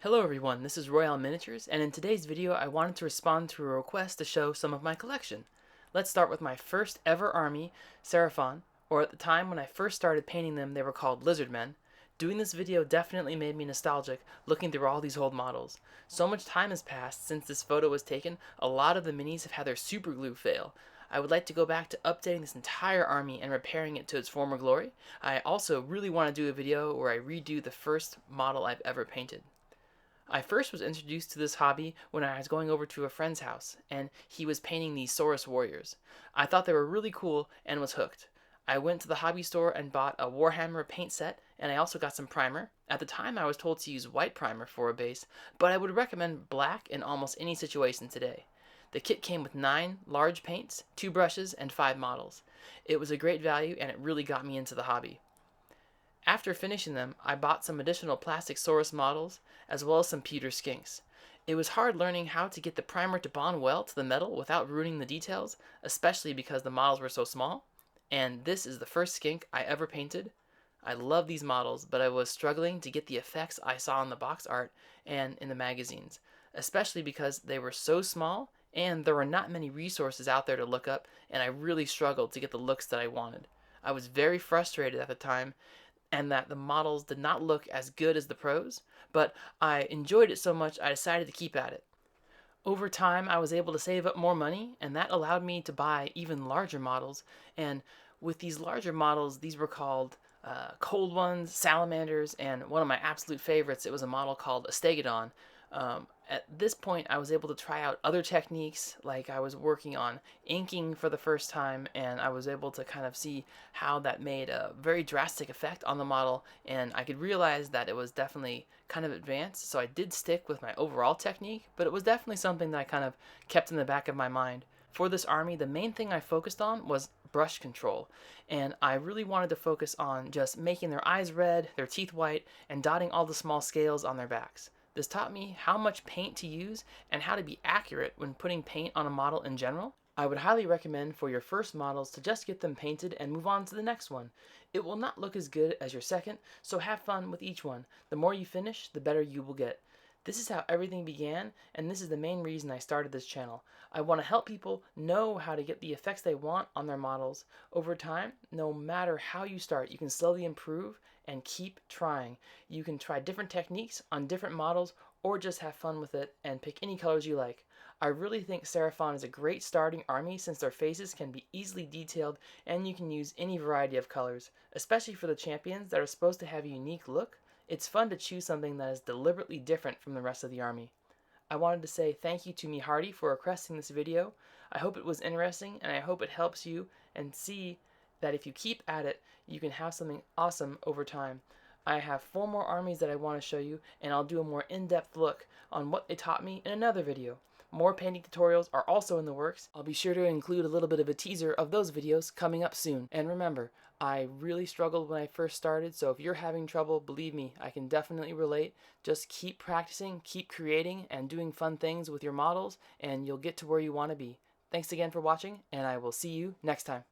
Hello everyone, this is Royale Miniatures, and in today's video I wanted to respond to a request to show some of my collection. Let's start with my first ever army, Seraphon, or at the time when I first started painting them they were called Lizard Men. Doing this video definitely made me nostalgic, looking through all these old models. So much time has passed since this photo was taken, a lot of the minis have had their super glue fail. I would like to go back to updating this entire army and repairing it to its former glory. I also really want to do a video where I redo the first model I've ever painted. I first was introduced to this hobby when I was going over to a friend's house, and he was painting these Saurus warriors. I thought they were really cool and was hooked. I went to the hobby store and bought a Warhammer paint set, and I also got some primer. At the time I was told to use white primer for a base, but I would recommend black in almost any situation today. The kit came with 9 large paints, 2 brushes, and 5 models. It was a great value and it really got me into the hobby. After finishing them, I bought some additional plastic Saurus models, as well as some pewter skinks. It was hard learning how to get the primer to bond well to the metal without ruining the details, especially because the models were so small. And this is the first skink I ever painted. I love these models, but I was struggling to get the effects I saw in the box art and in the magazines, especially because they were so small and there were not many resources out there to look up, and I really struggled to get the looks that I wanted. I was very frustrated at the time and that the models did not look as good as the pros, but I enjoyed it so much I decided to keep at it. Over time, I was able to save up more money, and that allowed me to buy even larger models. And with these larger models, these were called cold ones, salamanders, and one of my absolute favorites, it was a model called a stegodon. At this point, I was able to try out other techniques, like I was working on inking for the first time, and I was able to kind of see how that made a very drastic effect on the model, and I could realize that it was definitely kind of advanced, so I did stick with my overall technique, but it was definitely something that I kind of kept in the back of my mind. For this army, the main thing I focused on was brush control, and I really wanted to focus on just making their eyes red, their teeth white, and dotting all the small scales on their backs. This taught me how much paint to use and how to be accurate when putting paint on a model in general. I would highly recommend for your first models to just get them painted and move on to the next one. It will not look as good as your second, so have fun with each one. The more you finish, the better you will get. This is how everything began, and this is the main reason I started this channel. I want to help people know how to get the effects they want on their models. Over time, no matter how you start, you can slowly improve and keep trying. You can try different techniques on different models or just have fun with it and pick any colors you like. I really think Seraphon is a great starting army since their faces can be easily detailed and you can use any variety of colors, especially for the champions that are supposed to have a unique look. It's fun to choose something that is deliberately different from the rest of the army. I wanted to say thank you to Me Hardy for requesting this video. I hope it was interesting and I hope it helps you and see that if you keep at it, you can have something awesome over time. I have 4 more armies that I want to show you, and I'll do a more in-depth look on what they taught me in another video. More painting tutorials are also in the works. I'll be sure to include a little bit of a teaser of those videos coming up soon. And remember, I really struggled when I first started, so if you're having trouble, believe me, I can definitely relate. Just keep practicing, keep creating, and doing fun things with your models, and you'll get to where you want to be. Thanks again for watching, and I will see you next time.